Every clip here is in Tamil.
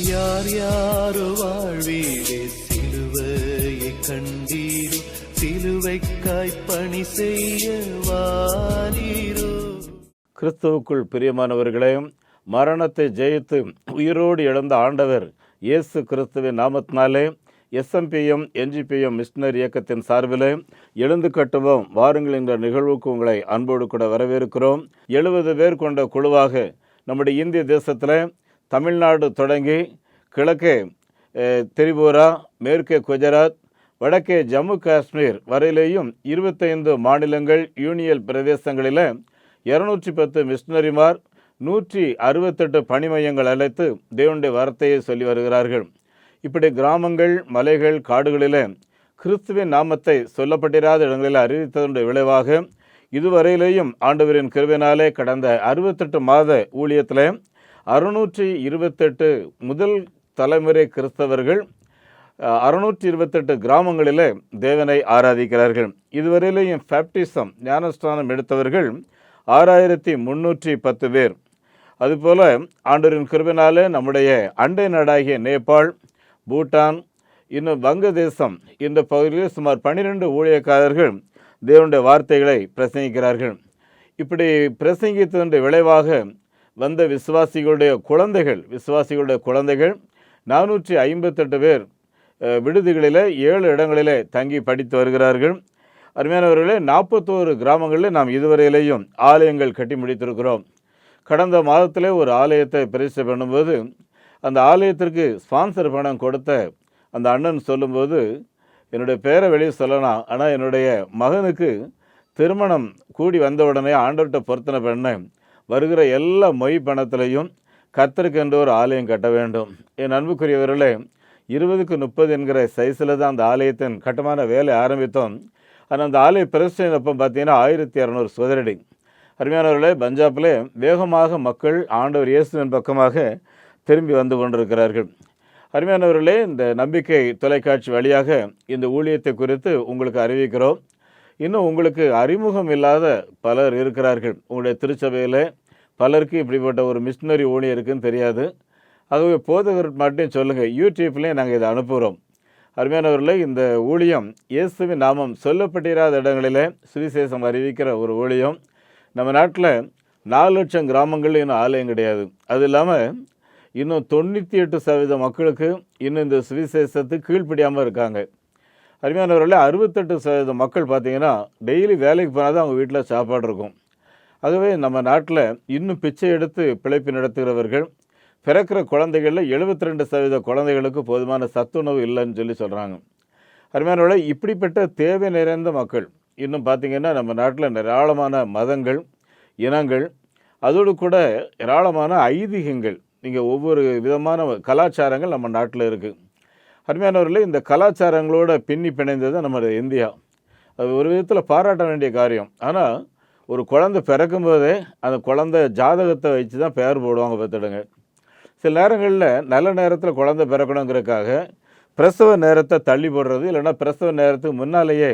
யார் யாரோ வாழ்வீரே சிலுவையை கண்டீரோ, சிலுவைக்காய் பணி செய்ய வாரீரோ. கிறிஸ்துவுக்குள் பிரியமானவர்களே, மரணத்தை ஜெயித்து உயிரோடு எழுந்த ஆண்டவர் இயேசு கிறிஸ்துவின் நாமத்தினாலே எஸ்எம்பிஎம் என்ஜிபிஎம் மிஷனரி இயக்கத்தின் சார்பில் எழுந்து கட்டுவோம் வாருங்கள் என்ற நிகழ்வுக்கு உங்களை அன்போடு கூட வரவேற்கிறோம். 70 பேர் கொண்ட குழுவாக நம்முடைய இந்திய தேசத்தில் தமிழ்நாடு தொடங்கி கிழக்கே திரிபுரா, மேற்கே குஜராத், வடக்கே ஜம்மு காஷ்மீர் வரையிலேயும் 25 மாநிலங்கள் யூனியன் பிரதேசங்களில் 210 மிஷனரிமார் 168 பணி மையங்கள் அழைத்து தேவனுடைய வார்த்தையை சொல்லி வருகிறார்கள். இப்படி கிராமங்கள், மலைகள், காடுகளில் கிறிஸ்துவின் நாமத்தை சொல்லப்பட்டிராத இடங்களில் அறிவித்ததனுடைய விளைவாக இதுவரையிலேயும் ஆண்டவரின் கிருபையினாலே கடந்த 68 மாத ஊழியத்தில் 628 முதல் தலைமுறை கிறிஸ்தவர்கள் 628 கிராமங்களில் தேவனை ஆராதிக்கிறார்கள். இதுவரையிலேயும் பேப்டிசம் ஞானஸ்தானம் எடுத்தவர்கள் 6310 பேர். அதுபோல் ஆண்டவரின் கிருபையினாலே நம்முடைய அண்டை நாடாகிய நேபாள், பூட்டான், இன்னும் வங்கதேசம் இந்த பகுதியில் சுமார் 12 ஊழியக்காரர்கள் தேவனுடைய வார்த்தைகளை பிரசங்கிக்கிறார்கள். இப்படி பிரசங்கித்ததனுடைய விளைவாக வந்த விசுவாசிகளுடைய குழந்தைகள் 458 பேர் விடுதிகளில் 7 இடங்களில் தங்கி படித்து வருகிறார்கள். அருமையானவர்களே, 41 கிராமங்களில் நாம் இதுவரையிலேயும் ஆலயங்கள் கட்டி முடித்திருக்கிறோம். கடந்த மாதத்திலே ஒரு ஆலயத்தை பிரதிஷ்டை பண்ணும்போது அந்த ஆலயத்திற்கு ஸ்பான்சர் பணம் கொடுத்த அந்த அண்ணன் சொல்லும்போது, என்னுடைய பேரை வெளியே சொல்லலாம், ஆனால் என்னுடைய மகனுக்கு திருமணம் கூடி வந்த உடனே ஆண்டவர்கிட்ட பொருத்தனை பண்ண வருகிற எல்லா மொய் பணத்திலையும் கர்த்தருக்கு என்று ஒரு ஆலயம் கட்ட வேண்டும். என் அன்புக்குரியவர்களே, 20க்கு 30 என்கிற சைஸில் தான் அந்த ஆலயத்தின் கட்டுமான வேலை ஆரம்பித்தோம். ஆனால் அந்த ஆலய பிரதிஷ்டையின் அப்போ பார்த்தீங்கன்னா 1200 சதுரடி. அருமையானவர்களே, பஞ்சாபில் வேகமாக மக்கள் ஆண்டவர் இயேசுவின் பக்கமாக திரும்பி வந்து கொண்டிருக்கிறார்கள். அருமையானவர்களே, இந்த நம்பிக்கை தொலைக்காட்சி வழியாக இந்த ஊழியத்தை குறித்து உங்களுக்கு அறிவிக்கிறோம். இன்னும் உங்களுக்கு அறிமுகம் இல்லாத பலர் இருக்கிறார்கள். உங்களுடைய திருச்சபையில் பலருக்கு இப்படிப்பட்ட ஒரு மிஷனரி ஊழியம் இருக்குன்னு தெரியாது. ஆகவே போதகர் மட்டும் சொல்லுங்கள், யூடியூப்லேயும் நாங்கள் இதை அனுப்புகிறோம். அருமையானவர்களே, இந்த ஊழியம் இயேசுவின் நாமம் சொல்லப்பட்டிராத இடங்களில் சுவிசேஷம் அறிவிக்கிற ஒரு ஊழியம். நம்ம நாட்டில் 4 லட்சம் கிராமங்கள் இன்னும் ஆலயம் கிடையாது. அது இல்லாமல் இன்னும் 98% மக்களுக்கு இன்னும் இந்த சுவிசேஷத்துக்கு கீழ்ப்படியாமல் இருக்காங்க. அருமையானவர்களே, 68% மக்கள் பார்த்திங்கன்னா டெய்லி வேலைக்கு போனால் தான் அவங்க வீட்டில் சாப்பாடு இருக்கும். ஆகவே நம்ம நாட்டில் இன்னும் பிச்சை எடுத்து பிழைப்பு நடத்துகிறவர்கள், பிறக்கிற குழந்தைகளில் 72% குழந்தைகளுக்கு போதுமான சத்துணவு இல்லைன்னு சொல்கிறாங்க. அருமையானவர்களே, இப்படிப்பட்ட தேவை நிறைந்த மக்கள் இன்னும் பார்த்திங்கன்னா நம்ம நாட்டில் ஏராளமான மதங்கள், இனங்கள், அதோடு கூட ஏராளமான ஐதீகங்கள், நீங்கள் ஒவ்வொரு விதமான கலாச்சாரங்கள் நம்ம நாட்டில் இருக்குது. அருமையானவர்களே, இந்த கலாச்சாரங்களோட பின்னி பிணைந்தது நம்ம இந்தியா. அது ஒரு விதத்தில் பாராட்ட வேண்டிய காரியம். ஆனால் ஒரு குழந்தை பிறக்கும்போதே அந்த குழந்தை ஜாதகத்தை வச்சு தான் பெயர் போடுவாங்க. பார்த்துடுங்க, சில நேரங்களில் நல்ல நேரத்தில் குழந்தை பிறக்கணுங்கிறதுக்காக பிரசவ நேரத்தை தள்ளி போடுறது, இல்லைன்னா பிரசவ நேரத்துக்கு முன்னாலேயே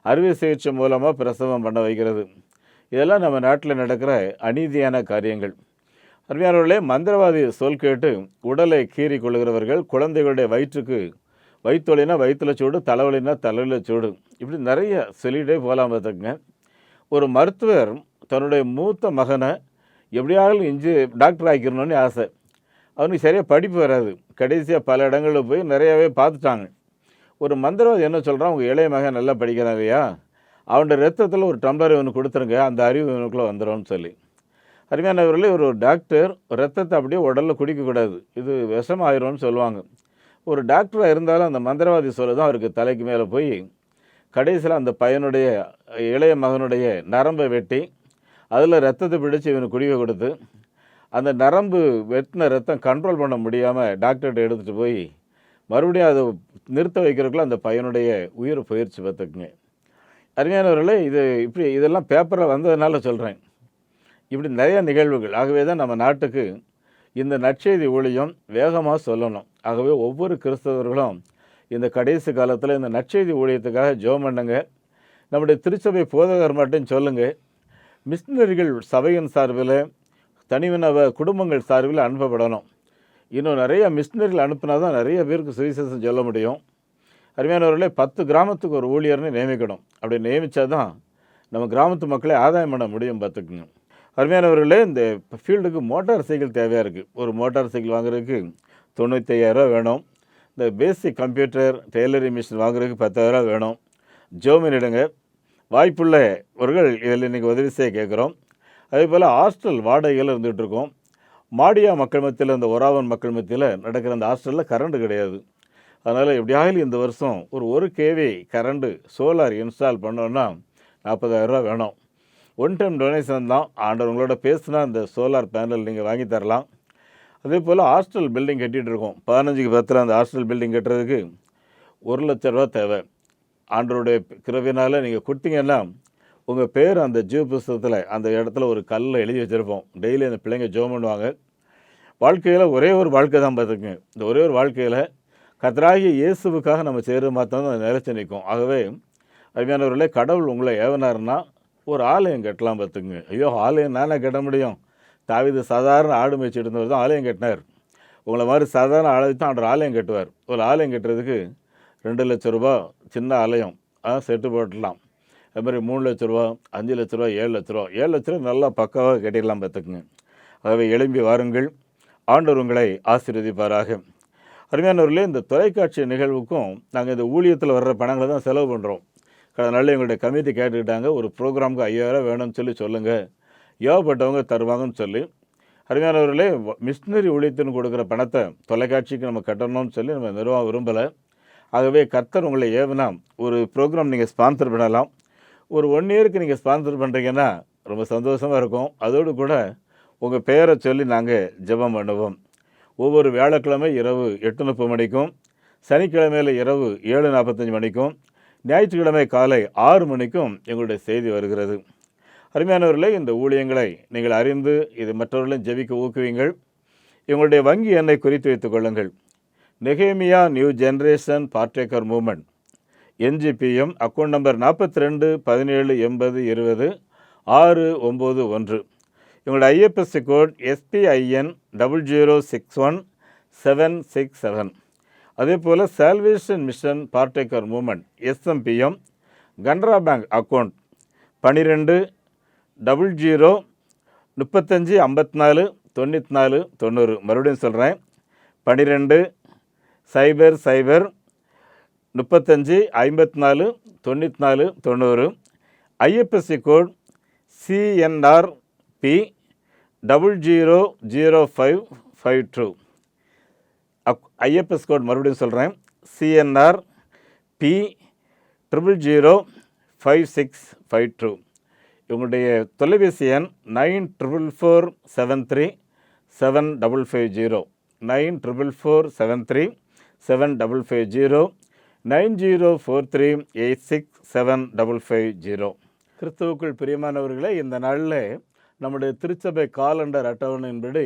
அறுவை சிகிச்சை மூலமாக பிரசவம் பண்ண வைக்கிறது. இதெல்லாம் நம்ம நாட்டில் நடக்கிற அநீதியான காரியங்கள். அருமையானவர்களே, மந்திரவாதி சொல் கேட்டு உடலை கீறி கொள்கிறவர்கள், குழந்தைகளுடைய வயிற்றுவலினா வயிற்றுல சூடு, தலைவலினா தலையில் சூடு, இப்படி நிறைய சொல்லிகிட்டே போகலாம். பார்த்துக்குங்க, ஒரு மருத்துவர் தன்னுடைய மூத்த மகனை எப்படியாவது டாக்டர் ஆக்கிடணும்னு ஆசை. அவனுக்கு சரியாக படிப்பு வராது. கடைசியாக பல இடங்களில் போய் நிறையாவே பார்த்துட்டாங்க. ஒரு மந்திரவாதி என்ன சொல்கிறான், உங்கள் இளைய மகன் நல்லா படிக்கிறான் இல்லையா, அவனோட ரத்தத்தில் ஒரு டம்ளர் இவனுக்கு கொடுத்துருங்க, அந்த அறிவு இவனுக்குள்ளே வந்துடும்னு சொல்லி. அருமையானவர்களே, ஒரு டாக்டர் ரத்தத்தை அப்படியே உடலில் குடிக்கக்கூடாது, இது விஷம் ஆயிரும்னு சொல்லுவாங்க. ஒரு டாக்டராக இருந்தாலும் அந்த மந்திரவாதி சொல்ல தான் அவருக்கு தலைக்கு மேலே போய் கடைசியில் அந்த பையனுடைய இளைய மகனுடைய நரம்பை வெட்டி அதில் ரத்தத்தை பிடிச்சி இவனுக்கு குடிக்க கொடுத்து அந்த நரம்பு வெட்டின ரத்தம் கண்ட்ரோல் பண்ண முடியாமல் டாக்டர்கிட்ட எடுத்துகிட்டு போய் மறுபடியும் அதை நிறுத்த வைக்கிறதுக்குள்ள அந்த பையனுடைய உயிர் போயிடுச்சு. பார்த்துக்குங்க அருமையானவர்களே, இதெல்லாம் பேப்பரில் வந்ததுனால சொல்கிறேன். இப்படி நிறைய நிகழ்வுகள். ஆகவே தான் நம்ம நாட்டுக்கு இந்த நற்செய்தி ஊழியம் வேகமாக சொல்லணும். ஆகவே ஒவ்வொரு கிறிஸ்தவர்களும் இந்த கடைசி காலத்தில் இந்த நற்செய்தி ஊழியத்துக்காக ஜெபம் பண்ணுங்க. நம்முடைய திருச்சபை போதகர் மட்டும் சொல்லுங்கள், மிஷினரிகள் சபையின் சார்பில், தனிநபர் குடும்பங்கள் சார்பில் அனுப்பப்படணும். இன்னும் நிறைய மிஷினரிகள் அனுப்புனா தான் நிறைய பேருக்கு சுவிசேஷம் சொல்ல முடியும். அருமையானவர்களே, 10 கிராமத்துக்கு ஒரு ஊழியர்னு நியமிக்கணும். அப்படி நியமித்தா தான் நம்ம கிராமத்து மக்களை ஆதாயம் பண்ண முடியும் பார்த்துக்குங்க. அருமையானவர்களே, இந்த ஃபீல்டுக்கு மோட்டார் சைக்கிள் தேவையாக இருக்குது. ஒரு மோட்டார் சைக்கிள் வாங்குறதுக்கு 95,000 வேணும். இந்த பேசிக் கம்ப்யூட்டர் டெய்லரிங் மிஷின் வாங்குறதுக்கு 10,000 வேணும். ஜோமினிடுங்க. வாய்ப்புள்ளவர்கள் இதில் இன்றைக்கி உதவி செய்ய கேட்குறோம். அதே போல் ஹாஸ்டல் வாடகைகள் இருந்துகிட்ருக்கோம். மாடியா மக்கள் மத்தியில், இந்த ஒராவன் மக்கள் மத்தியில் நடக்கிற அந்த ஹாஸ்டலில் கரண்ட் கிடையாது. அதனால் எப்படியாவது இந்த வருஷம் ஒரு kV கரண்ட்டு சோலார் இன்ஸ்டால் பண்ணோன்னா 40,000 வேணும். ஒன் டைம் டொனேஷன் தான். ஆண்டவர் உங்களோட பேசுனா இந்த சோலார் பேனல் நீங்கள் வாங்கி தரலாம். அதே போல் ஹாஸ்டல் பில்டிங் கட்டிகிட்டு இருக்கோம். 15க்கு 10 அந்த ஹாஸ்டல் பில்டிங் கட்டுறதுக்கு ₹1,00,000 தேவை. ஆண்டவருடைய கிருபையினால் நீங்கள் கொடுத்தீங்கன்னா உங்கள் பேர் அந்த ஜீவ புஸ்தகத்தில் அந்த இடத்துல ஒரு கல்லில் எழுதி வச்சுருப்போம். டெய்லி அந்த பிள்ளைங்க ஜெபம் பண்ணுவாங்க. வாழ்க்கையில் ஒரே ஒரு வாழ்க்கை தான் பார்த்துக்குங்க. இந்த ஒரே ஒரு வாழ்க்கையில் கர்த்தராகிய இயேசுவுக்காக நம்ம செய்கிற மாத்திரம் தான் நிலைச்சு நிற்கும். ஆகவே அருமையானவர்களே, கடவுள் உங்களை ஏவனாருன்னா ஒரு ஆலயம் கட்டலாம் பார்த்துக்குங்க. ஐயோ, ஆலயம் நானே கட்ட முடியும்? தாவீது சாதாரண ஆடு மேய்ச்சிட்டு இருந்தவர் தான் ஆலயம் கட்டினார். உங்களை மாதிரி சாதாரண ஆளை தான் அவர் ஆலயம் கட்டுவார். ஒரு ஆலயம் கட்டுறதுக்கு ₹2,00,000 சின்ன ஆலயம் செட்டு போட்டுடலாம். அது மாதிரி ₹3,00,000, ₹5,00,000, ₹7,00,000. ₹7,00,000 நல்லா பக்காவாக கட்டிடலாம் பார்த்துக்குங்க. ஆகவே எழும்பி வாருங்கள். ஆண்டவர் உங்களை ஆசீர்வதிப்பாராக. அருமையானவர்களே, இந்த தொலைக்காட்சி நிகழ்வுக்கும் நாங்கள் இந்த ஊழியத்தில் வர்ற பணங்களை தான் செலவு பண்ணுறோம். கடந்த நாளில் எங்களுடைய கமிட்டி கேட்டுக்கிட்டாங்க, ஒரு ப்ரோக்ராமுக்கு 5,000 வேணும்னு சொல்லுங்கள், ஏவப்பட்டவங்க தருவாங்கன்னு சொல்லி. அருமையானவர்களே, மிஷினரி ஊழியத்தின்னு கொடுக்குற பணத்தை தொலைக்காட்சிக்கு நம்ம கட்டணும்னு சொல்லி நம்ம நிறுவனம் விரும்பலை. ஆகவே கர்த்தர் உங்களை ஏவனா ஒரு ப்ரோக்ராம் நீங்கள் ஸ்பான்சர் பண்ணலாம். ஒரு 1 இயருக்கு நீங்கள் ஸ்பான்சர் பண்ணுறீங்கன்னா ரொம்ப சந்தோஷமாக இருக்கும். அதோடு கூட உங்கள் பெயரை சொல்லி நாங்கள் ஜெபம் பண்ணுவோம். ஒவ்வொரு வியாழக்கிழமை இரவு 8:30 மணிக்கும், சனிக்கிழமையில் இரவு 7:45 மணிக்கும், ஞாயிற்றுக்கிழமை காலை 6 மணிக்கும் எங்களுடைய செய்தி வருகிறது. அருமையானவர்களே, இந்த ஊழியங்களை நீங்கள் அறிந்து இது மற்றவர்களையும் ஜெபிக்க ஊக்குவீங்கள். எங்களுடைய வங்கி எண்ணை குறித்து வைத்துக் கொள்ளுங்கள். நெகேமியா new generation partaker moment, NGPM, account number 42 17 80 20 691. எங்களுடைய IFSC கோட் SPIN 0061767. அதே போல் salvation mission partaker moment SMPM, Canara Bank account 12 00 35 54 94 90. மறுபடியும் சொல்கிறேன், 12 00 35 54 94 90. IFSC code CNRP 000552. IFS code மறுபடியும் சொல்கிறேன், CNRP 005652. இவங்களுடைய தொலைபேசி எண் 94473750, 94473750, 9043867550. கிறிஸ்துவுக்குள் பிரியமானவர்களே, இந்த நாளில் நம்முடைய திருச்சபை காலண்டர் அட்டவணையின்படி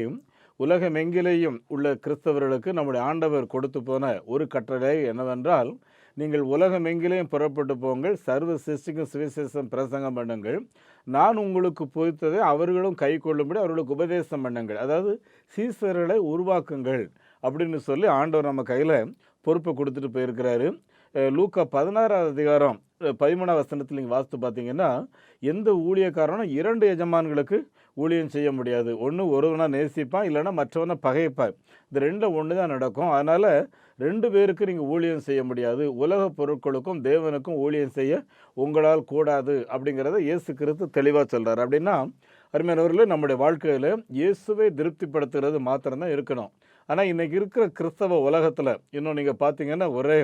உலகமெங்கிலேயும் உள்ள கிறிஸ்தவர்களுக்கு நம்முடைய ஆண்டவர் கொடுத்து போன ஒரு கட்டளை என்னவென்றால், நீங்கள் உலகமெங்கிலேயும் புறப்பட்டு போங்கள், சர்வ சிருஷ்டிக்கும் சுவிசேஷம் பிரசங்கம் பண்ணுங்கள், நான் உங்களுக்கு போதித்ததை அவர்களும் கை கொள்ளும்படி அவர்களுக்கு உபதேசம் பண்ணுங்கள். அதாவது சீசர்களை உருவாக்குங்கள் அப்படின்னு சொல்லி ஆண்டவர் நம்ம கையில் பொறுப்பை கொடுத்துட்டு போயிருக்கிறாரு. லூக்கா 16வது அதிகாரம் 13வது வசனத்தில் நீங்கள் வாசித்து பார்த்தீங்கன்னா, எந்த ஊழியக்காரனும் 2 எஜமான்களுக்கு ஊழியம் செய்ய முடியாது. ஒன்று ஒருவனை நேசிப்பான், இல்லைன்னா மற்றவனை பகைப்பான். இந்த 2 ஒன்று தான் நடக்கும். அதனால் 2 பேருக்கு நீங்கள் ஊழியம் செய்ய முடியாது. உலக பொருட்களுக்கும் தேவனுக்கும் ஊழியம் செய்ய உங்களால் கூடாது அப்படிங்கிறத இயேசு கிறிஸ்து தெளிவாக சொல்கிறார். அப்படின்னா அருமையானவர்களே, நம்முடைய வாழ்க்கையில் இயேசுவை திருப்திப்படுத்துகிறது மாத்திரம்தான் இருக்கணும். ஆனால் இன்றைக்கி இருக்கிற கிறிஸ்தவ உலகத்தில் இன்னும் நீங்கள் பார்த்தீங்கன்னா ஒரே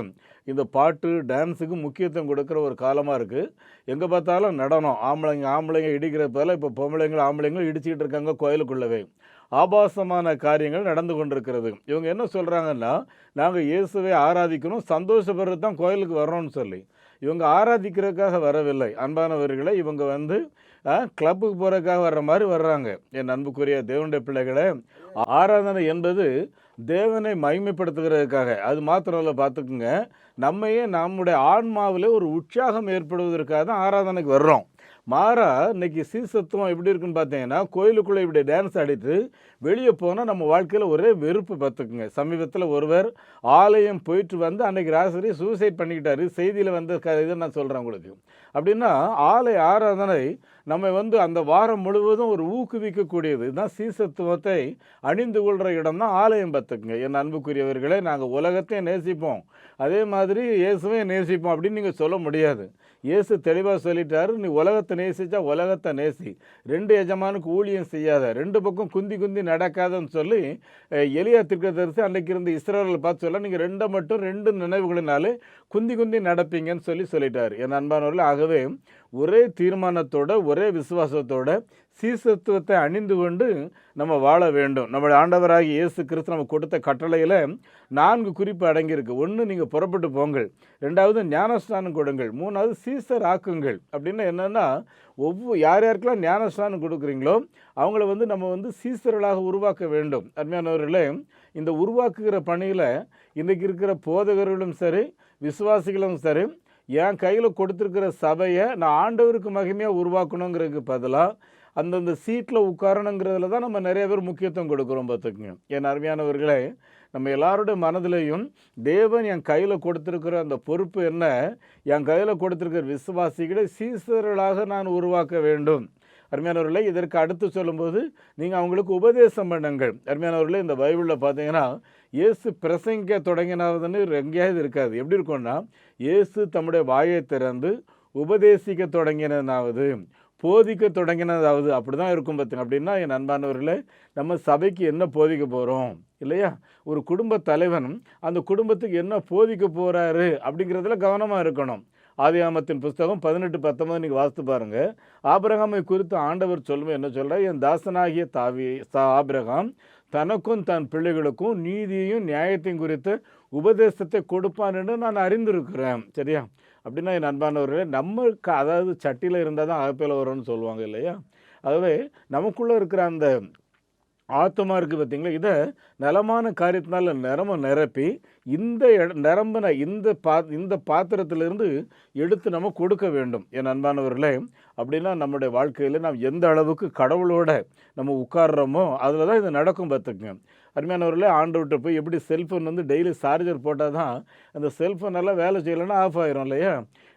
இந்த பாட்டு டான்ஸுக்கு முக்கியத்துவம் கொடுக்குற ஒரு காலமாக இருக்குது. எங்கே பார்த்தாலும் நடனம், ஆம்பளைங்க இடிக்கிறத போல இப்போ ஆம்பளைங்களும் இடிச்சிக்கிட்டு இருக்காங்க. கோயிலுக்குள்ளவே ஆபாசமான காரியங்கள் நடந்து கொண்டிருக்கிறது. இவங்க என்ன சொல்கிறாங்கன்னா, நாங்கள் இயேசுவை ஆராதிக்கணும், சந்தோஷப்படுறது தான் கோயிலுக்கு வர்றோம்னு சொல்லி. இவங்க ஆராதிக்கிறதுக்காக வரவில்லை அன்பானவர்களை. இவங்க கிளப்புக்கு போகிறதுக்காக வர்ற மாதிரி வர்றாங்க. என் அன்புக்குரிய தேவனுடைய பிள்ளைகளை, ஆராதனை என்பது தேவனை மகிமைப்படுத்துகிறதுக்காக. அது மாத்திரம் இல்லை, பார்த்துக்குங்க, நம்மையே நம்முடைய ஆன்மாவில் ஒரு உற்சாகம் ஏற்படுவதற்காக தான் ஆராதனைக்கு வர்றோம். மாறா இன்னைக்கு சீசத்துவம் எப்படி இருக்குன்னு பார்த்தீங்கன்னா, கோயிலுக்குள்ளே இப்படி டான்ஸ் ஆடிட்டு வெளியே போனால் நம்ம வாழ்க்கையில் ஒரே வெறுப்பு பார்த்துக்குங்க. சமீபத்தில் ஒருவர் ஆலயம் போயிட்டு வந்து அன்னைக்கு ராத்திரி சூசைட் பண்ணிக்கிட்டாரு. செய்தியில் வந்து இதை நான் சொல்கிறேன் உங்களுக்கு. அப்படின்னா ஆலய ஆராதனை நம்ம வந்து அந்த வாரம் முழுவதும் ஒரு ஊக்குவிக்கக்கூடியது. இதுதான் சீசத்துவத்தை அணிந்து கொள்கிற இடம் தான் ஆலயம் பார்த்துக்குங்க. என் அன்புக்குரியவர்களே, நாங்கள் உலகத்தையும் நேசிப்போம், அதே மாதிரி இயேசுவையும் நேசிப்போம் அப்படின்னு நீங்கள் சொல்ல முடியாது. இயேசு தெளிவாக சொல்லிட்டாரு, நீ உலகத்தை நேசிச்சா உலகத்தை நேசி, 2 எஜமானுக்கு ஊழியம் செய்யாத, 2 பக்கம் குந்தி குந்தி நடக்காதன்னு சொல்லி எலியா தீர்க்கதரிசி அன்றைக்கு இருந்த இஸ்ரவேலை பார்த்து சொல்ல, நீங்கள் 2 மட்டும் 2 நினைவுகளினாலே குந்தி குந்தி நடப்பீங்கன்னு சொல்லிட்டார். என் அன்பானவர்கள், ஆகவே ஒரே தீர்மானத்தோட ஒரே விசுவாசத்தோட சீசத்துவத்தை அணிந்து கொண்டு நம்ம வாழ வேண்டும். நம்முடைய ஆண்டவராகிய இயேசு கிறிஸ்து நம்ம கொடுத்த கட்டளையில் 4 குறிப்பு அடங்கியிருக்கு. 1, நீங்கள் புறப்பட்டு போங்கள். 2வது ஞானஸ்நானம் கொடுங்கள். 3வது சீசர் ஆக்குங்கள். அப்படின்னா என்னென்னா, யார் யாருக்கெல்லாம் ஞானஸ்நானம் கொடுக்குறீங்களோ அவங்கள வந்து நம்ம வந்து சீசர்களாக உருவாக்க வேண்டும். அருமையானவர்களே, இந்த உருவாக்குகிற பணியில் இன்றைக்கி இருக்கிற போதகர்களும் சரி, விசுவாசிகளும் சரி, என் கையில் கொடுத்துருக்கிற சபையை நான் ஆண்டவருக்கு மகிமையாக உருவாக்கணுங்கிறதுக்கு பதிலாக அந்தந்த சீட்டில் உட்காரணுங்கிறதுல தான் நம்ம நிறைய பேர் முக்கியத்துவம் கொடுக்குறோம் பார்த்துக்குங்க. என் அருமையானவர்களே, நம்ம எல்லாருடைய மனதிலையும் தேவன் என் கையில் கொடுத்துருக்கிற அந்த பொறுப்பு என்ன, என் கையில் கொடுத்துருக்கிற விசுவாசிகளை சீசர்களாக நான் உருவாக்க வேண்டும். அருமையானவர்களே, இதற்கு அடுத்து சொல்லும்போது நீங்கள் அவங்களுக்கு உபதேசம் பண்ணுங்கள். அருமையானவர்களே, இந்த பைபிளில் பார்த்தீங்கன்னா இயேசு பிரசங்கிக்க தொடங்கினாவதுன்னு எங்கேயாவது இருக்காது. எப்படி இருக்கும்னா, இயேசு தம்முடைய வாயை திறந்து உபதேசிக்க தொடங்கினதாவது, போதிக்க தொடங்கினதாவது, அப்படி தான் இருக்கும் பார்த்துங்க. அப்படின்னா என் அன்பானவர்களே, நம்ம சபைக்கு என்ன போதிக்க போகிறோம் இல்லையா? ஒரு குடும்ப தலைவன் அந்த குடும்பத்துக்கு என்ன போதிக்க போகிறாரு அப்படிங்கிறதுல கவனமாக இருக்கணும். ஆதியாகமத்தின் புஸ்தகம் 18:19 நீங்கள் வாசித்து பாருங்கள். ஆபிரகாமை குறித்து ஆண்டவர் சொல்லும்போது என்ன சொல்கிறார், என் தாசனாகிய ஆபிரகாம் தனக்கும் தன் பிள்ளைகளுக்கும் நீதியையும் நியாயத்தையும் குறித்து உபதேசத்தை கொடுப்பான் என்று நான் அறிந்திருக்கிறேன். சரியா? அப்படின்னா என் அன்பானவர்களே, நம்மளுக்கு அதாவது சட்டியில் இருந்தால் தான் அகப்பையில் வரும்னு சொல்லுவாங்க இல்லையா? ஆகவே நமக்குள்ளே இருக்கிற அந்த ஆத்மா இருக்குது பார்த்தீங்களா, இதை நலமான காரியத்தினால நிரப்பி இந்த நிரம்பின இந்த பாத்திரத்திலிருந்து எடுத்து நம்ம கொடுக்க வேண்டும். என் அன்பானவர்களே, அப்படின்னா நம்முடைய வாழ்க்கையில் நாம் எந்த அளவுக்கு கடவுளோட நம்ம உட்கார்றோமோ அதில் தான் இது நடக்கும் பார்த்துக்குங்க. அருமையானவர்களே, ஆண்டவர்கிட்ட போய் எப்படி செல்ஃபோன் வந்து டெய்லி சார்ஜர் போட்டால் தான் அந்த செல்ஃபோன் எல்லாம் வேலை செய்யலைன்னா ஆஃப் ஆயிரும் இல்லையா?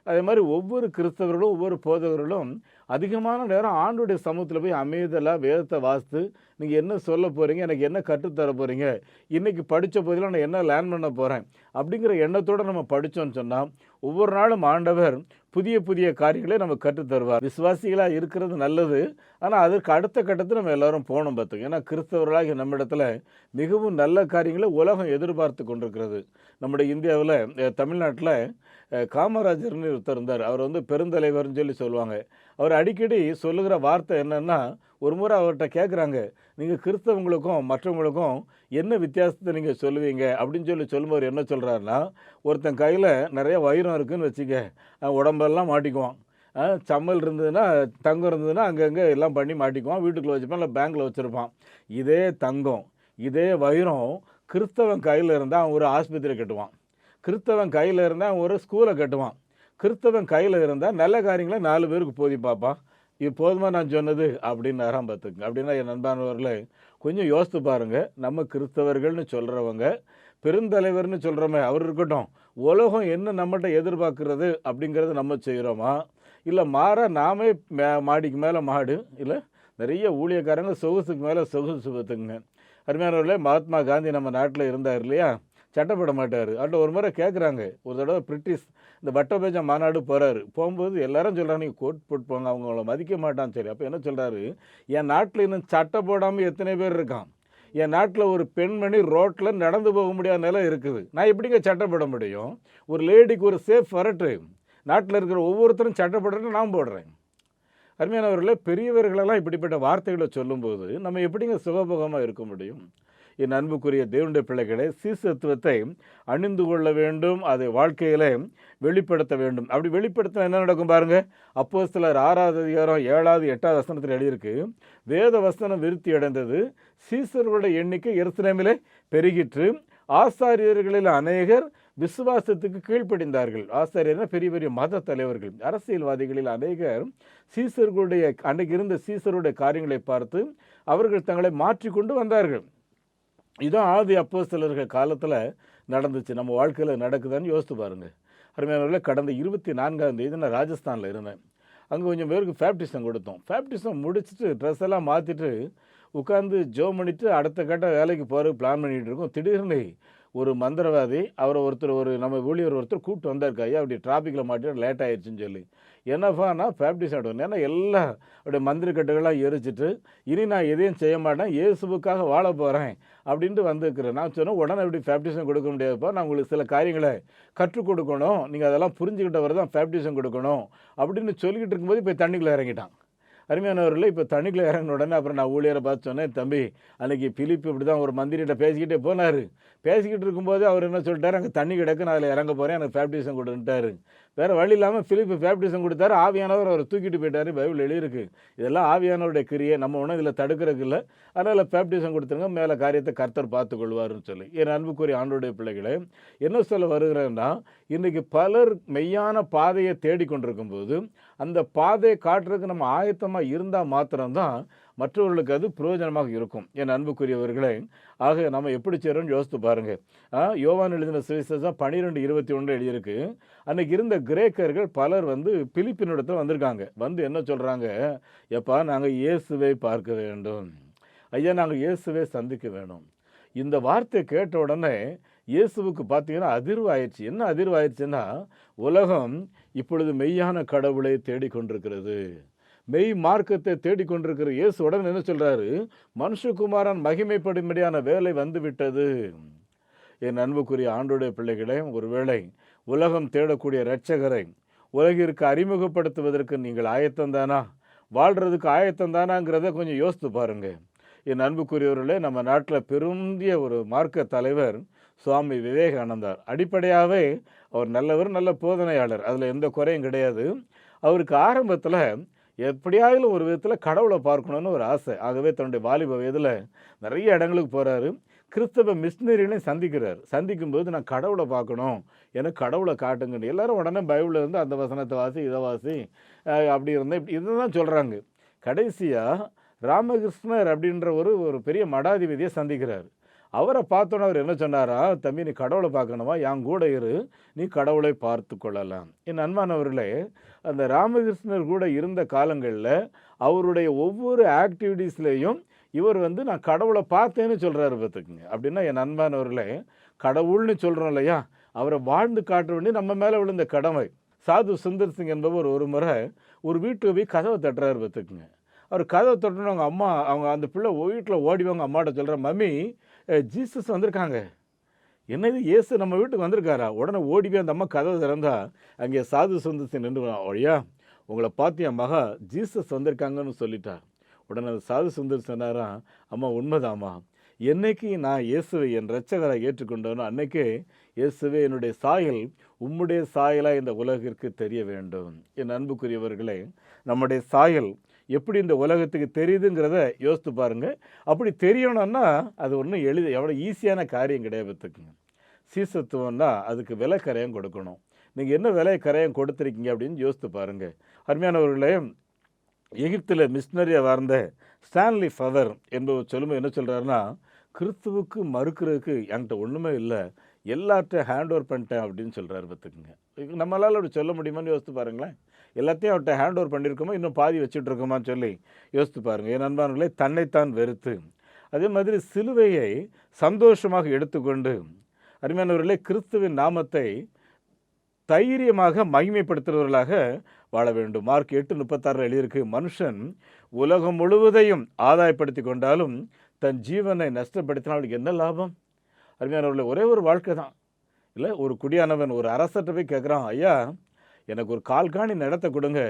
அதே மாதிரி ஒவ்வொரு கிறிஸ்தவர்களும் ஒவ்வொரு போதகர்களும் அதிகமான நேரம் ஆண்டோடைய சமூகத்தில் போய் அமைதலாக வேதத்தை வாசித்து நீங்கள் என்ன சொல்ல போகிறீங்க, எனக்கு என்ன கற்றுத்தர போகிறீங்க, இன்றைக்கி படித்த போதில் நான் என்ன லேர்ன் பண்ண போகிறேன் அப்படிங்கிற எண்ணத்தோடு நம்ம படித்தோன்னு சொன்னால் ஒவ்வொரு நாளும் ஆண்டவர் புதிய புதிய காரியங்களை நம்ம கற்றுத்தருவார். விசுவாசிகளாக இருக்கிறது நல்லது, ஆனால் அதற்கு அடுத்த கட்டத்தில் நம்ம எல்லோரும் போகணும் பார்த்துங்க. ஏன்னா கிறிஸ்தவர்களாக நம்மிடத்தில் மிகவும் நல்ல காரியங்களை உலகம் எதிர்பார்த்து கொண்டிருக்கிறது. நம்முடைய இந்தியாவில் தமிழ்நாட்டில் காமராஜர்னு ஒருத்தர் இருந்தார். அவர் வந்து பெருந்தலைவர்னு சொல்லி சொல்லுவாங்க. அவர் அடிக்கடி சொல்லுகிற வார்த்தை என்னென்னா, ஒரு முறை அவர்கிட்ட கேட்குறாங்க, நீங்கள் கிறிஸ்தவங்களுக்கும் மற்றவங்களுக்கும் என்ன வித்தியாசத்தை நீங்கள் சொல்லுவீங்க அப்படின்னு சொல்லும்போது என்ன சொல்கிறாருன்னா, ஒருத்தன் கையில் நிறைய வைரம் இருக்குதுன்னு வச்சுக்க, உடம்பெல்லாம் மாட்டிக்குவான். சம்மல் இருந்ததுன்னா, தங்கம் இருந்ததுன்னா அங்கங்கே எல்லாம் பண்ணி மாட்டிக்குவான், வீட்டுக்குள்ளே வச்சுப்பான், இல்லை பேங்க்கில் வச்சுருப்பான். இதே தங்கம், இதே வைரம் கிறிஸ்தவன் கையில் இருந்தால் அவன் ஒரு ஆஸ்பத்திரி கட்டுவான், கிறிஸ்தவன் கையில் இருந்தால் அவன் ஒரு ஸ்கூலை கட்டுவான், கிறிஸ்தவன் கையில் இருந்தால் நல்ல காரியங்களை 4 பேருக்கு போதி பார்ப்பான். இது போதுமா நான் சொன்னது அப்படின்னு நேரம் பார்த்துக்குங்க. அப்படின்னா என் நண்பானவர்களே, கொஞ்சம் யோசித்து பாருங்கள். நம்ம கிறிஸ்தவர்கள்னு சொல்கிறவங்க, பெருந்தலைவர்னு சொல்கிறோமே அவர் இருக்கட்டும், உலகம் என்ன நம்மகிட்ட எதிர்பார்க்குறது அப்படிங்கிறத நம்ம செய்கிறோமா, இல்லை மாற நாமே மாடிக்கு மேலே மாடு, இல்லை நிறைய ஊழியக்காரங்க சொகுசுக்கு மேலே சொகுசு பார்த்துக்குங்க. அருமையானவர்களே, மகாத்மா காந்தி நம்ம நாட்டில் இருந்தார் இல்லையா? சட்டப்பட மாட்டார். அவர்கிட்ட ஒரு முறை கேட்குறாங்க, ஒரு தடவை பிரிட்டிஷ் இந்த வட்டபேஜ மாநாடு போகிறாரு. போகும்போது எல்லாரும் சொல்கிறாங்க, நீங்கள் கோட் போட்டு போங்க, அவங்கள மதிக்க மாட்டான்னு. சரி, அப்போ என்ன சொல்கிறாரு, என் நாட்டில் இன்னும் சட்டம் போடாமல் எத்தனை பேர் இருக்கான், என் நாட்டில் ஒரு பெண்மணி ரோட்டில் நடந்து போக முடியாத நிலை இருக்குது, நான் எப்படிங்க சட்டம் போட முடியும்? ஒரு லேடிக்கு ஒரு சேஃப் வரட்டு, நாட்டில் இருக்கிற ஒவ்வொருத்தரும் சட்டம் போடுறேன்னு நான் போடுறேன். அருமையானவர்களே, பெரியவர்களெல்லாம் இப்படிப்பட்ட வார்த்தைகளை சொல்லும்போது நம்ம எப்படிங்க சுகபோகமாக இருக்க முடியும்? என் அன்புக்குரிய தேவனுடைய பிள்ளைகளை, சீசத்துவத்தை அணிந்து கொள்ள வேண்டும், அதை வாழ்க்கையில் வெளிப்படுத்த வேண்டும். அப்படி வெளிப்படுத்த என்ன நடக்கும் பாருங்கள். அப்போஸ்தலர் 6வது அதிகாரம் 7வது 8வது வசனத்தில் எழுதியிருக்கு, வேத வசனம் விருத்தி அடைந்தது, சீசர்களுடைய எண்ணிக்கை எருசலேமிலே பெருகிற்று, ஆசாரியர்களில் அநேகர் விசுவாசத்துக்கு கீழ்ப்படிந்தார்கள். ஆசாரியர்னா பெரிய பெரிய மத தலைவர்கள், அரசியல்வாதிகளில் அநேகர் சீசர்களுடைய அன்றைக்கு இருந்த சீசருடைய காரியங்களை பார்த்து அவர்கள் தங்களை மாற்றிக்கொண்டு வந்தார்கள். இதான் ஆதி அப்போஸ்தலர்கள் காலத்தில் நடந்துச்சு. நம்ம வாழ்க்கையில் நடக்குதான்னு யோசித்து பாருங்க. அருமையானவர்களே, கடந்த 24ஆம் தேதி நான் ராஜஸ்தானில் இருந்தேன். அங்கே கொஞ்சம் பேருக்கு பேப்டிசம் கொடுத்தோம். பேப்டிசம் முடிச்சுட்டு ட்ரெஸ் எல்லாம் மாற்றிட்டு உட்காந்து ஜோம் பண்ணிட்டு அடுத்த கட்ட வேலைக்கு போகிறதுக்கு பிளான் பண்ணிகிட்டு இருக்கோம். திடீர்னு ஒரு மந்திரவாதி அவரை ஒரு நம்ம ஊழியர் ஒருத்தர் கூப்பிட்டு வந்தார். ஐயா அப்படி டிராஃபிக்கில் மாட்டிட்டு லேட் ஆயிடுச்சுன்னு சொல்லி. என்னப்பானா பேப்டிசம் எடுக்கணும். ஏன்னா எல்லாம் அப்படியே மந்திரக்கட்டுகளாக எரிச்சிட்டு இனி நான் எதையும் செய்ய மாட்டேன், இயேசுவுக்காக வாழ போகிறேன் அப்படின்ட்டு வந்துருக்கிறேன். நான் சொன்னேன், உடனே எப்படி பேப்டிசம் கொடுக்க முடியாதுப்பா, நான் உங்களுக்கு சில காரியங்களை கற்றுக் கொடுக்கணும், நீங்கள் அதெல்லாம் புரிஞ்சுக்கிட்டவர் தான் பேப்டிசம் கொடுக்கணும் அப்படின்னு சொல்லிக்கிட்டு இருக்கும்போது இப்போ தண்ணிக்குள்ளே இறங்கிட்டான். அருமையானவர்களே, இப்போ தண்ணிக்குள்ளே இறங்கின உடனே அப்புறம் நான் ஊழியரை பார்த்து சொன்னேன், தம்பி அன்றைக்கி பிலிப்பு இப்படி தான் ஒரு மந்திரிகிட்ட பேசிக்கிட்டே போனார். பேசிக்கிட்டு இருக்கும்போது அவர் என்ன சொல்லிட்டார், அங்கே தண்ணி கிடக்கு, நான் அதில் இறங்க போகிறேன், எனக்கு பேப்டிசம் கொடுன்ட்டார். வேறு வழி இல்லாமல் பிலிப்பு பேப்டிசம் கொடுத்தாரு. ஆவியானவர் அவரை தூக்கிட்டு போயிட்டார். பைபிள் எழுதியிருக்கு. இதெல்லாம் ஆவியானவருடைய கிரியை, நம்ம ஒன்றும் இதில் தடுக்கிறதுக்கு இல்லை. அதனால் பேப்டிசம் கொடுத்துருங்க, மேலே காரியத்தை கர்த்தர் பார்த்து கொள்வார்னு சொல்லி. என் அன்புக்குரிய ஆண்டவருடைய பிள்ளைகளே, என்ன சொல்ல வருகிறேன்னா, இன்றைக்கி பலர் மெய்யான பாதையை தேடிக்கொண்டிருக்கும் போது அந்த பாதையை காட்டுறதுக்கு நம்ம ஆயத்தமாக இருந்தால் மாத்திரம்தான் மற்றவர்களுக்கு அது பிரயோஜனமாக இருக்கும். என் அன்புக்குரியவர்களே, ஆக நம்ம எப்படி செய்கிறோம்னு யோசித்து பாருங்கள். யோவான் எழுதின சுவிசேஷம் 12:21 எழுதியிருக்கு. அன்றைக்கி இருந்த கிரேக்கர்கள் பலர் பிலிப்பினிடத்தில் வந்திருக்காங்க. என்ன சொல்கிறாங்க, எப்பா நாங்கள் இயேசுவை பார்க்க வேண்டும், ஐயா நாங்கள் இயேசுவை சந்திக்க வேணும். இந்த வார்த்தையை கேட்ட உடனே இயேசுவுக்கு பார்த்தீங்கன்னா அதிர்வு ஆயிடுச்சு. என்ன அதிர்வு ஆயிடுச்சுன்னா, உலகம் இப்பொழுது மெய்யான கடவுளை தேடிக்கொண்டிருக்கிறது, மெய் மார்க்கத்தை தேடிக்கொண்டிருக்கிற இயேசு உடனே என்ன சொல்கிறாரு, மனுஷகுமாரன் மகிமைப்படும்படியான வேலை வந்து விட்டது. என் அன்புக்குரிய ஆண்டோடைய பிள்ளைகளே, ஒருவேளை உலகம் தேடக்கூடிய இரட்சகரை உலகிற்கு அறிமுகப்படுத்துவதற்கு நீங்கள் ஆயத்தந்தானா, வாழ்கிறதுக்கு ஆயத்தந்தானாங்கிறத கொஞ்சம் யோசித்து பாருங்கள். என் அன்புக்குரியவர்களே, நம்ம நாட்டில் பெருந்திய ஒரு மார்க்க தலைவர் சுவாமி விவேகானந்தார். அடிப்படையாகவே அவர் நல்லவர், நல்ல போதனையாளர், அதில் எந்த குறையும் கிடையாது. அவருக்கு ஆரம்பத்தில் எப்படியாவது ஒரு விதத்தில் கடவுளை பார்க்கணுன்னு ஒரு ஆசை. ஆகவே தன்னுடைய வாலிப வயதில் நிறைய இடங்களுக்கு போகிறாரு. கிறிஸ்தவ மிஷினரிகளையும் சந்திக்கிறார். சந்திக்கும்போது நான் கடவுளை பார்க்கணும், எனக்கு கடவுளை காட்டுங்கன்னு எல்லாரும் உடனே பைபிளில் இருந்து அந்த வசனத்தை வாசி, இதை வாசி, அப்படி இருந்தால் இப்படி இதை தான் சொல்கிறாங்க. கடைசியாக ராமகிருஷ்ணர் அப்படின்ற ஒரு பெரிய மடாதிபதியை சந்திக்கிறார். அவரை பார்த்தோன்னே அவர் என்ன சொன்னாரா, தம்பி நீ கடவுளை பார்க்கணுமா, என் கூட இரு, நீ கடவுளை பார்த்து கொள்ளலாம். என் அன்பானவர்களே, அந்த ராமகிருஷ்ணர் கூட இருந்த காலங்களில் அவருடைய ஒவ்வொரு ஆக்டிவிட்டீஸ்லேயும் இவர் நான் கடவுளை பார்த்தேன்னு சொல்கிறாரு பார்த்துக்குங்க. அப்படின்னா என் அன்பானவர்களே, கடவுள்னு சொல்கிறோம் இல்லையா, அவரை வாழ்ந்து காட்ட வேண்டிய நம்ம மேலே விழுந்த கடமை. சாது சுந்தர் சிங் என்பவர் ஒரு முறை ஒரு வீட்டுக்கு போய் கதவை தட்டுறாரு பார்த்துக்குங்க. அவர் கதவை தட்டுன்னு அவங்க அந்த பிள்ளை வீட்டில் ஓடிவாங்க அம்மாட்ட சொல்கிற, மம்மி ஜீசஸ் வந்திருக்காங்க. என்னது இயேசு நம்ம வீட்டுக்கு வந்திருக்காரா? உடனே ஓடி போய் அந்த அம்மா கதவை திறந்தா அங்கே சாது சுந்தர் நின்று, ஒழியா உங்களை பார்த்து என் மகா ஜீசஸ் வந்திருக்காங்கன்னு சொல்லிட்டா. உடனே அந்த சாது சுந்தர் சொன்னாரா, அம்மா உண்மைதாம்மா, என்னைக்கு நான் இயேசுவை என் இரட்சகரை ஏற்றுக்கொண்டோனோ அன்னைக்கே இயேசுவே என்னுடைய சாயல் உம்முடைய சாயலாக இந்த உலகிற்கு தெரிய வேண்டும். என் அன்புக்குரியவர்களே, நம்முடைய சாயல் எப்படி இந்த உலகத்துக்கு தெரியுதுங்கிறத யோசித்து பாருங்கள். அப்படி தெரியணும்னா அது ஒன்றும் எவ்வளோ ஈஸியான காரியம் கிடையாது. பார்த்துக்குங்க, சீசத்துவம்னா அதுக்கு விலை கரையம் கொடுக்கணும். நீங்கள் என்ன விலை கரையம் கொடுத்துருக்கீங்க அப்படின்னு யோசித்து பாருங்கள். அருமையானவர்களே, எகிப்தில் மிஷினரியாக வாழ்ந்த ஸ்டான்லி ஃபவர் என்பவர் சொல்லும்போது என்ன சொல்கிறாருன்னா, கிறிஸ்துவுக்கு மறுக்கிறதுக்கு என்கிட்ட ஒன்றுமே இல்லை, எல்லாத்தையும் ஹேண்ட் ஓவர் பண்ணிட்டேன் அப்படின்னு சொல்கிறாரு. பார்த்துக்குங்க, நம்மளால் அப்படி சொல்ல முடியுமான்னு யோசித்து பாருங்களேன். எல்லாத்தையும் அவர்கிட்ட ஹேண்ட் ஓவர் பண்ணியிருக்கோமா, இன்னும் பாதி வச்சுட்ருக்கோமான்னு சொல்லி யோசித்து பாருங்கள். என் நண்பர்களே, தன்னைத்தான் வெறுத்து அதே மாதிரி சிலுவையை சந்தோஷமாக எடுத்துக்கொண்டு அருமையானவர்களே, கிறிஸ்துவின் நாமத்தை தைரியமாக மகிமைப்படுத்துகிறவர்களாக வாழ வேண்டும். மார்க் 8:36 எழுதியிருக்கு, மனுஷன் உலகம் முழுவதையும் ஆதாயப்படுத்தி கொண்டாலும் தன் ஜீவனை நஷ்டப்படுத்தினால் அவளுக்கு என்ன லாபம்? அருமையானவர்களே, ஒரே ஒரு வாழ்க்கை தான் இல்லை. ஒரு குடியானவன் ஒரு அரசர்கிட்ட போய் கேட்குறான், ஐயா எனக்கு ஒரு கால்காணி நிலத்தை கொடுங்க,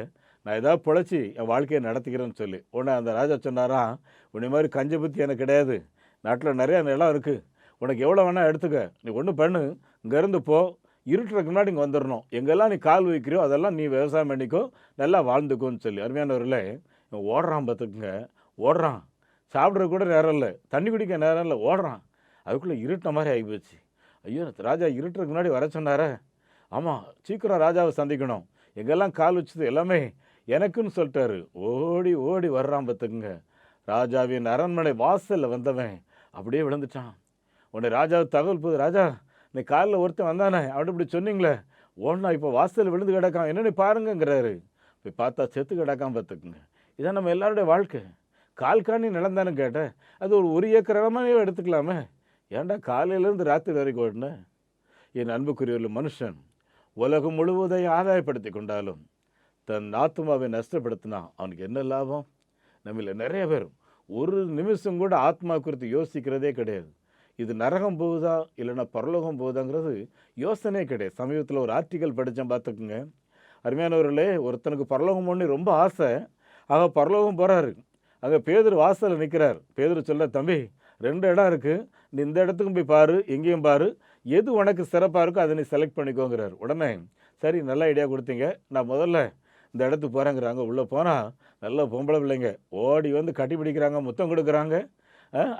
நான் ஏதாவது பிழைச்சி என் வாழ்க்கையை நடத்திக்கிறேன்னு சொல்லி. உடனே அந்த ராஜா சொன்னாராம், உன்னை மாதிரி கஞ்ச புத்தி எனக்கு கிடையாது, நாட்டில் நிறையா நிலம் இருக்குது, உனக்கு எவ்வளோ வேணால் எடுத்துக்க, நீ ஒன்று பண்ணு, இங்கேருந்து போ, இருட்டுறதுக்கு முன்னாடி இங்கே வந்துடணும், எங்கெல்லாம் நீ கால் வைக்கிறியோ அதெல்லாம் நீ விவசாயம் பண்ணிக்கோ, நல்லா வாழ்ந்துக்கோன்னு சொல்லி. அருமையானவர்களே, இவன் ஓடுறான் பார்த்துக்குங்க, ஓடுறான், சாப்பிட்றது கூட நேரம் இல்லை, தண்ணி குடிக்க நேரம் இல்லை, ஓடுறான். அதுக்குள்ளே இருட்டின மாதிரி ஆகிப்போச்சு. ஐயோ ராஜா இருட்டுறதுக்கு முன்னாடி வர சொன்னாரே, ஆமாம் சீக்கிரம் ராஜாவை சந்திக்கணும், எங்கெல்லாம் கால் வச்சது எல்லாமே எனக்குன்னு சொல்லிட்டாரு. ஓடி ஓடி வர்றான் பார்த்துக்குங்க. ராஜாவின் அரண்மனை வாசலில் வந்தவன் அப்படியே விழுந்துட்டான். உடனே ராஜாவுக்கு தகவல் போகுது, ராஜா நீ காலில் ஒருத்தன் வந்தானே அப்படி இப்படி சொன்னீங்களே, ஓடனா இப்போ வாசலில் விழுந்து கிடக்கான், என்னென்னு பாருங்கங்கிறாரு. போய் பார்த்தா செத்து கிடக்கான் பார்த்துக்குங்க. இதான் நம்ம எல்லாருடைய வாழ்க்கை. கால் காணி நிலந்தானு கேட்டேன், அது ஒரு ஏக்கர் இடமாவே எடுத்துக்கலாமே, ஏன்டா காலையிலேருந்து ராத்திரி வரைக்கும் ஓடுனேன். என் அன்புக்குரிய மனுஷன் உலகம் முழுவதையும் ஆதாயப்படுத்தி கொண்டாலும் தன் ஆத்மாவை நஷ்டப்படுத்தினா அவனுக்கு என்ன லாபம்? நம்மள நிறைய பேர் ஒரு நிமிஷம் கூட ஆத்மா குறித்து யோசிக்கிறதே கிடையாது. இது நரகம் போகுதா இல்லைன்னா பரலோகம் போகுதாங்கிறது யோசனையே கிடையாது. சமீபத்தில் ஒரு ஆர்டிக்கல் படித்தேன் பார்த்துக்குங்க. அருமையானவர்களே, ஒருத்தனுக்கு பரலோகம் ஒன்று ரொம்ப ஆசை, ஆக பரலோகம் போகிறாரு. அங்கே பேதுரு வாசலில் நிற்கிறார். பேதுரு சொல்ல, தம்பி 2 இடம் இருக்குது, நீ இந்த இடத்துக்கும் போய் பாரு, எங்கேயும் பாரு, எது உனக்கு சிறப்பாக இருக்கோ அதை நீ செலக்ட் பண்ணிக்கோங்கிறார். உடனே சரி நல்ல ஐடியா கொடுத்தீங்க, நான் முதல்ல இந்த இடத்துக்கு போகிறேங்கிறாங்க. உள்ளே போனால் நல்ல பொம்பளை பிள்ளைங்க ஓடி வந்து கட்டி பிடிக்கிறாங்க, முத்தம் கொடுக்குறாங்க.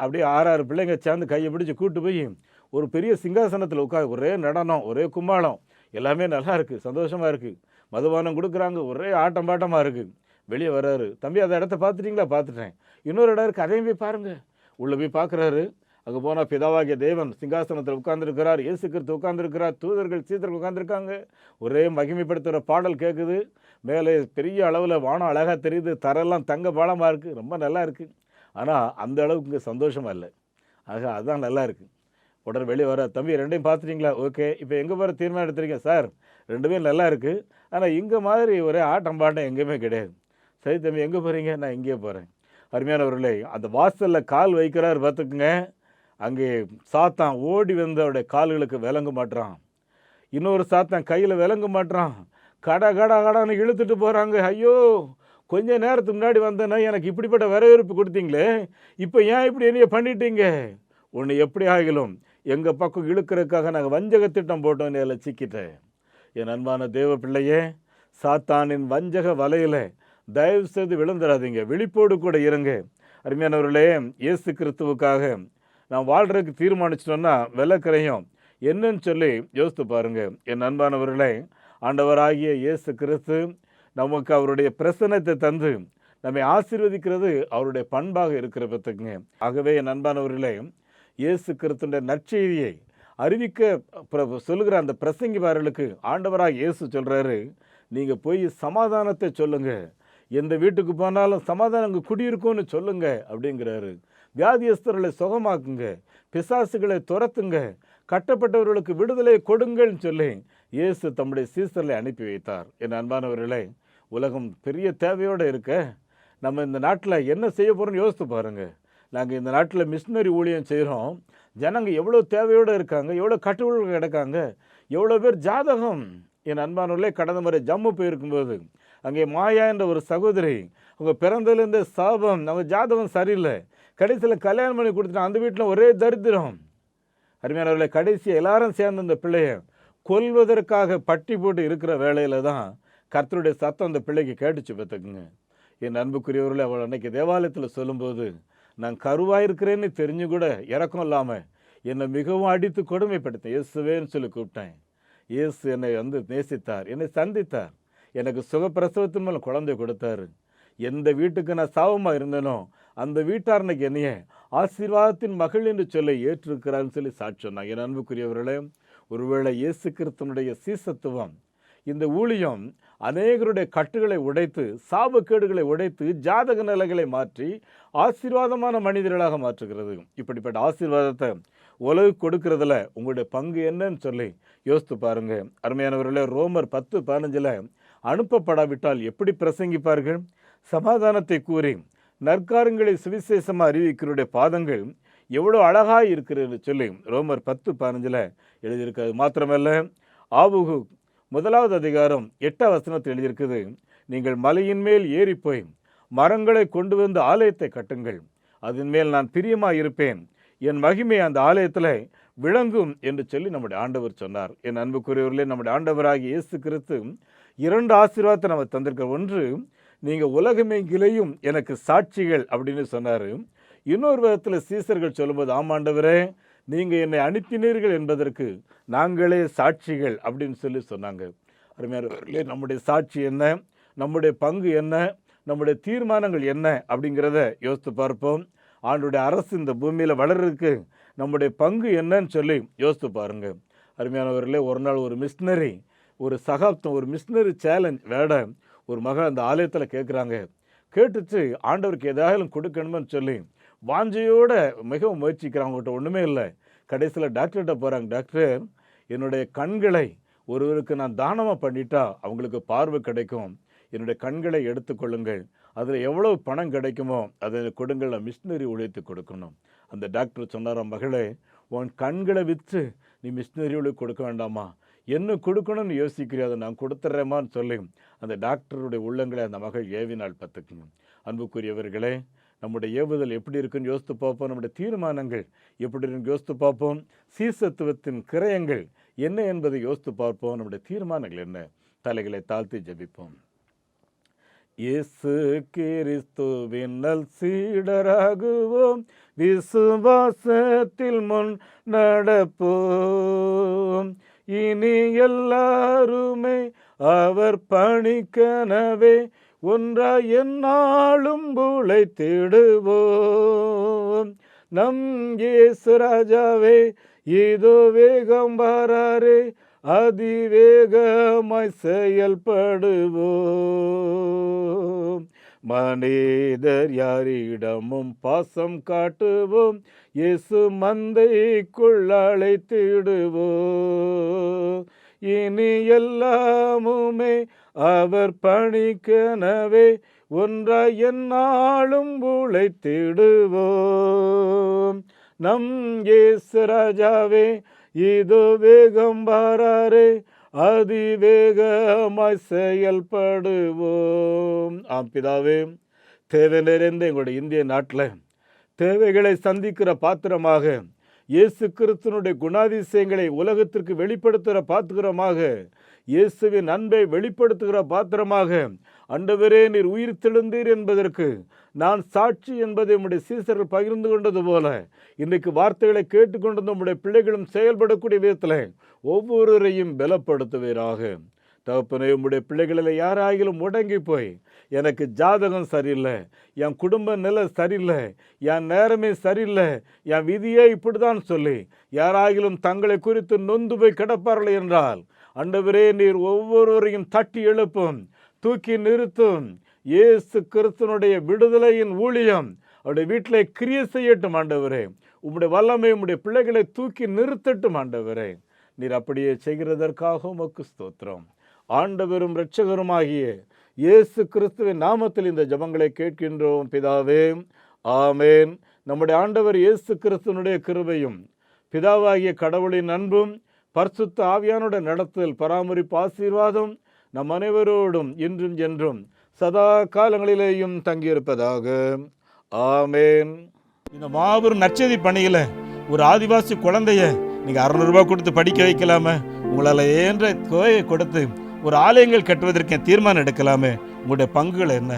அப்படியே 6 பிள்ளைங்க சேர்ந்து கையை பிடிச்சி கூட்டு போய் ஒரு பெரிய சிங்காசனத்தில் உட்காந்து ஒரே நடனம், ஒரே கும்மாளம், எல்லாமே நல்லா இருக்குது, சந்தோஷமாக இருக்குது. மதுபானம் கொடுக்குறாங்க, ஒரே ஆட்டம் பாட்டமாக இருக்குது. வெளியே வர்றாரு, தம்பி அந்த இடத்த பார்த்துட்டிங்களா? பார்த்துட்டேன். இன்னொரு இடம் இருக்குது, அதையும் போய் பாருங்கள். உள்ளே போய் பார்க்குறாரு. அங்கே போனால் பிதாவாகிய தேவன் சிங்காசனத்தில் உட்கார்ந்துருக்கிறார், இயேசு கிறிஸ்து உட்கார்ந்துருக்கிறார், தூதர்கள் சீதர்கள் உட்கார்ந்துருக்காங்க. ஒரே மகிமைப்படுத்துகிற பாடல் கேட்குது. மேலே பெரிய அளவில் வானம் அழகாக தெரியுது, தரெல்லாம் தங்க பாலமாக இருக்குது, ரொம்ப நல்லா இருக்குது. ஆனால் அந்த அளவுக்கு இங்கே சந்தோஷமாக இல்லை. ஆக அதுதான் நல்லா இருக்குது. உடனே வெளியே வர, தம்பி 2யும் பார்த்துட்டிங்களா? ஓகே, இப்போ எங்கே போகிற தீர்மானம் எடுத்துருக்கீங்க? சார் 2மே நல்லா இருக்குது, ஆனால் இங்கே மாதிரி ஒரே ஆட்டம் பாட்டம் எங்கேயுமே கிடையாது. சரி தம்பி எங்கே போகிறீங்க? நான் இங்கேயே போகிறேன். அருமையானவர்களே, அந்த வாசலில் கால் வைக்கிறார் பார்த்துக்குங்க. அங்கே சாத்தான் ஓடி வந்து அவருடைய கால்களுக்கு விளங்க மாட்டுறான். இன்னொரு சாத்தான் கையில் விளங்க மாட்டுறான். கடை கடை கடான்னு இழுத்துட்டு போகிறாங்க. ஐயோ, கொஞ்ச நேரத்துக்கு முன்னாடி வந்தேன்னா எனக்கு இப்படிப்பட்ட வரவேற்பு கொடுத்தீங்களே, இப்போ ஏன் இப்படி என்னைய பண்ணிட்டீங்க? ஒன்று எப்படி ஆகிலும் எங்கள் பக்கம் இழுக்கிறதுக்காக நாங்கள் வஞ்சக திட்டம் போட்டோம், அதில் சிக்கிட்டேன். என் அன்பான தேவ பிள்ளையே, சாத்தானின் வஞ்சக வலையில் தயவு செய்து விழுந்துடாதீங்க, விழிப்போடு கூட இருங்க. அருமையானவர்களே, இயேசு கிறிஸ்துவுக்காக நான் வாழ்கிறதுக்கு தீர்மானிச்சிட்டோன்னா விலக்கரையும் என்னன்னு சொல்லி யோசித்து பாருங்கள். என் அன்பானவர்களே, ஆண்டவராகிய இயேசு கிறிஸ்து நமக்கு அவருடைய பிரசன்னத்தை தந்து நம்மை ஆசீர்வதிக்கிறது அவருடைய பண்பாக இருக்கிற பத்துக்குங்க. ஆகவே என் அன்பானவர்களே, இயேசு கிறிஸ்துடைய நற்செய்தியை அறிவிக்க சொல்லுகிற அந்த பிரசங்கிவார்களுக்கு ஆண்டவராக இயேசு சொல்கிறாரு, நீங்கள் போய் சமாதானத்தை சொல்லுங்கள், எந்த வீட்டுக்கு போனாலும் சமாதானம் அங்கே குடியிருக்கும்னு சொல்லுங்க அப்படிங்கிறாரு. வியாதியஸ்தர்களை சுகமாக்குங்க, பிசாசுகளை துரத்துங்க, கட்டப்பட்டவர்களுக்கு விடுதலை கொடுங்கள்னு சொல்லி இயேசு தம்முடைய சீசர்களை அனுப்பி வைத்தார். என் அன்பானவர்களே, உலகம் பெரிய தேவையோடு இருக்க நம்ம இந்த நாட்டில் என்ன செய்ய போகிறோம்னு யோசித்து பாருங்கள். நாங்கள் இந்த நாட்டில் மிஷினரி ஊழியம் செய்கிறோம், ஜனங்க எவ்வளோ தேவையோடு இருக்காங்க, எவ்வளோ கட்டுகள் கிடக்காங்க, எவ்வளோ பேர் ஜாதகம். என் அன்பானவர்களே, கடந்த முறை ஜம்மு போயிருக்கும்போது அங்கே மாயா என்ற ஒரு சகோதரி, அவங்க பிறந்ததுலேருந்து சாபம், நம்ம ஜாதகம் சரியில்லை, கடைசியில் கல்யாணம் பண்ணி கொடுத்துட்டோம், அந்த வீட்டில் ஒரே தரித்திரம். அருமையானவர்களே, கடைசியாக எல்லாரும் சேர்ந்து அந்த பிள்ளைய கொல்வதற்காக பட்டி போட்டு இருக்கிற வேளையில் தான் கர்த்தருடைய சத்தம் அந்த பிள்ளைக்கு கேட்டுச்சு பார்த்துக்குங்க. என் அன்புக்குரியவர்களே, அவள் அன்னைக்கு தேவாலயத்தில் சொல்லும்போது, நான் கருவாயிருக்கிறேன்னு தெரிஞ்சு கூட இறக்கம் இல்லாமல் என்னை மிகவும் அடித்து கொடுமைப்படுத்தேன், இயேசுவேன்னு சொல்லி கூப்பிட்டேன். இயேசு என்னை வந்து நேசித்தார், என்னை சந்தித்தார், எனக்கு சுகப்பிரசவத்தின் மேலே குழந்தை கொடுத்தாரு. எந்த வீட்டுக்கு நான் சாபமாக இருந்தேனோ அந்த வீட்டார் இன்னைக்கு என்னைய ஆசீர்வாதத்தின் மகள் என்று சொல்லி ஏற்றிருக்கிறான்னு சொல்லி சாட்சி சொன்னாங்க. என் அன்புக்குரியவர்களே, ஒருவேளை இயேசு கிறிஸ்துவனுடைய சீசத்துவம், இந்த ஊழியம் அநேகருடைய கட்டுகளை உடைத்து, சாபக்கேடுகளை உடைத்து, ஜாதக நிலைகளை மாற்றி ஆசீர்வாதமான மனிதர்களாக மாற்றுகிறது. இப்படிப்பட்ட ஆசீர்வாதத்தை உலகு கொடுக்கறதுல உங்களுடைய பங்கு என்னன்னு சொல்லி யோசித்து பாருங்க. அருமையானவர்களே, ரோமர் 10:15 அனுப்பப்படாவிட்டால் எப்படி பிரசங்கிப்பார்கள்? சமாதானத்தை கூறி நற்காரங்களை சுவிசேஷமாக அறிவிக்கிறவருடைய பாதங்கள் எவ்வளோ அழகாக இருக்கிறது சொல்லி ரோமர் 10:15 எழுதியிருக்காது. மாத்திரமல்ல, ஆவுகு 1 அதிகாரம் 8 எழுதியிருக்குது, நீங்கள் மலையின் மேல் ஏறி போய் மரங்களை கொண்டு வந்து ஆலயத்தை கட்டுங்கள், அதன் மேல் நான் பிரியமாக இருப்பேன், என் மகிமை அந்த ஆலயத்தில் விளங்கும் என்று சொல்லி நம்முடைய ஆண்டவர் சொன்னார். என் அன்புக்குரியவர்களே, நம்முடைய ஆண்டவராகிய இயேசு கிறிஸ்து 2 ஆசீர்வாதத்தை நம்ம தந்திருக்க. ஒன்று, நீங்கள் உலகமெங்கிலேயும் எனக்கு சாட்சிகள் அப்படின்னு சொன்னார். இன்னொரு விதத்தில் சீசர்கள் சொல்லும்போது, ஆமாண்டவரே, நீங்கள் என்னை அனுப்பினீர்கள் என்பதற்கு நாங்களே சாட்சிகள் அப்படின்னு சொல்லி சொன்னாங்க. அருமையானவர்களே, நம்முடைய சாட்சி என்ன, நம்முடைய பங்கு என்ன, நம்முடைய தீர்மானங்கள் என்ன அப்படிங்கிறத யோசித்து பார்ப்போம். ஆண்டுடைய அரசு இந்த பூமியில் வளர்றதுக்கு நம்முடைய பங்கு என்னன்னு சொல்லி யோசித்து பாருங்க. அருமையானவர்களே, ஒரு நாள் ஒரு மிஷினரி, ஒரு சகாப்தம், ஒரு மிஷினரி சேலஞ்ச் வேட ஒரு மகள் அந்த ஆலயத்தில் கேட்குறாங்க. கேட்டுட்டு ஆண்டவருக்கு ஏதாவது கொடுக்கணும்னு சொல்லி வாஞ்சையோடு மிகவும் முயற்சிக்கிறாங்க. அவங்ககிட்ட ஒன்றுமே இல்லை. கடைசியில் டாக்டர்கிட்ட போகிறாங்க. டாக்டர், என்னுடைய கண்களை ஒருவருக்கு நான் தானமாக பண்ணிட்டா அவங்களுக்கு பார்வை கிடைக்கும். என்னுடைய கண்களை எடுத்துக்கொள்ளுங்கள். அதில் எவ்வளோ பணம் கிடைக்குமோ அதை கொடுங்கள், நான் மிஷினரி உழைத்து கொடுக்கணும். அந்த டாக்டர் சொன்னாராம், மகளே, உன் கண்களை விற்று நீ மிஷினரி உழைப்பு கொடுக்க வேண்டாமா, என்ன கொடுக்கணும்னு யோசிக்கிறியா, அதை நான் கொடுத்துட்றேமான்னு சொல்லி அந்த டாக்டருடைய உள்ளங்களை அந்த மகள் ஏவினாள். பார்த்துக்குங்க. அன்புக்குரியவர்களே, நம்முடைய ஏவுதல் எப்படி இருக்குன்னு யோசித்து பார்ப்போம். நம்முடைய தீர்மானங்கள் எப்படி இருக்குன்னு யோசித்து பார்ப்போம். சீசத்துவத்தின் கிரயங்கள் என்ன என்பதை யோசித்து பார்ப்போம். நம்முடைய தீர்மானங்கள் என்ன? தலைகளை தாழ்த்தி ஜெபிப்போம். இயேசு கிறிஸ்துவின் நல் சீடராகுவோம், விசுவாசத்தில் முன் நடப்போம். இனி எல்லாருமே அவர் பணிக்கனவே ஒன்றாய் எந்நாளும் உழைத்திடுவோம். நம் இயேசு ராஜாவே இதோ வேகம் வராரே, அதிவேகமாய் செயல்படுவோம். மனிதர் யாரிடமும் பாசம் காட்டுவோம், இயேசு மந்தைக்குள் அழைத்திடுவோம். இனி எல்லாமுமே அவர் பணிக்கனவே ஒன்றாய் எந்நாளும் உழைத்திடுவோம். நம் இயேசு ராஜாவே இதோ வேகம் வராரே, அதிவேகமாய் செயல்படுவோம். ஆம் பிதாவே, தேவை நிறைந்த எங்களுடைய இந்திய நாட்டில் தேவைகளை சந்திக்கிற பாத்திரமாக, இயேசு கிறிஸ்துனுடைய குணாதிசயங்களை உலகத்திற்கு வெளிப்படுத்துகிற பாத்திரமாக, இயேசுவின் அன்பை வெளிப்படுத்துகிற பாத்திரமாக, ஆண்டவரே நீர் உயிர் தெழுந்தீர் என்பதற்கு நான் சாட்சி என்பதை உம்முடைய சீசர்கள் பகிர்ந்து கொண்டது போல இன்றைக்கு வார்த்தைகளை கேட்டுக்கொண்டு நம்முடைய பிள்ளைகளும் செயல்படக்கூடிய விதத்தில் ஒவ்வொருவரையும் பலப்படுத்துவீராக. தகப்பனே, உம்முடைய பிள்ளைகளில் யாராகிலும் முடங்கி போய் எனக்கு ஜாதகம் சரியில்லை, என் குடும்ப நிலை சரியில்லை, என் நேரமே சரியில்லை, என் விதியே இப்படிதான் சொல்லி யாராகிலும் தங்களை குறித்து நொந்து போய் கிடப்பார்கள் என்றால், ஆண்டவரே நீர் ஒவ்வொருவரையும் தட்டி எழுப்பும், தூக்கி நிறுத்தும். இயேசு கிறிஸ்துனுடைய விடுதலையின் ஊழியம் அவருடைய வீட்டில் கிரியை செய்யட்டும். ஆண்டவரே, உம்முடைய வல்லமை உம்முடைய பிள்ளைகளை தூக்கி நிறுத்தட்டும். ஆண்டவரே, நீர் அப்படியே செய்கிறதற்காக உமக்கு ஸ்தோத்திரம். ஆண்டவரும் இரட்சகருமாகிய இயேசு கிறிஸ்துவின் நாமத்தில் இந்த ஜெபங்களை கேட்கின்றோம் பிதாவே, ஆமேன். நம்முடைய ஆண்டவர் இயேசு கிறிஸ்துவனுடைய கிருபையும் பிதாவாகிய கடவுளின் அன்பும் பரிசுத்த ஆவியானுடைய நடத்தல் பராமரிப்பு ஆசீர்வாதம் நம் அனைவரோடும் இன்றும் என்றும் சதா காலங்களிலேயும் தங்கியிருப்பதாக. ஆமேன். இந்த மாபெரும் நற்செய்தி பணியில் ஒரு ஆதிவாசி குழந்தைய நீங்கள் 600 ரூபாய் கொடுத்து படிக்க வைக்கலாமே, உங்களால் ஏன்ற தொகையை கொடுத்து ஒரு ஆலயங்கள் கட்டுவதற்கு தீர்மானம் எடுக்கலாமே, உங்களுடைய பங்குகள் என்ன?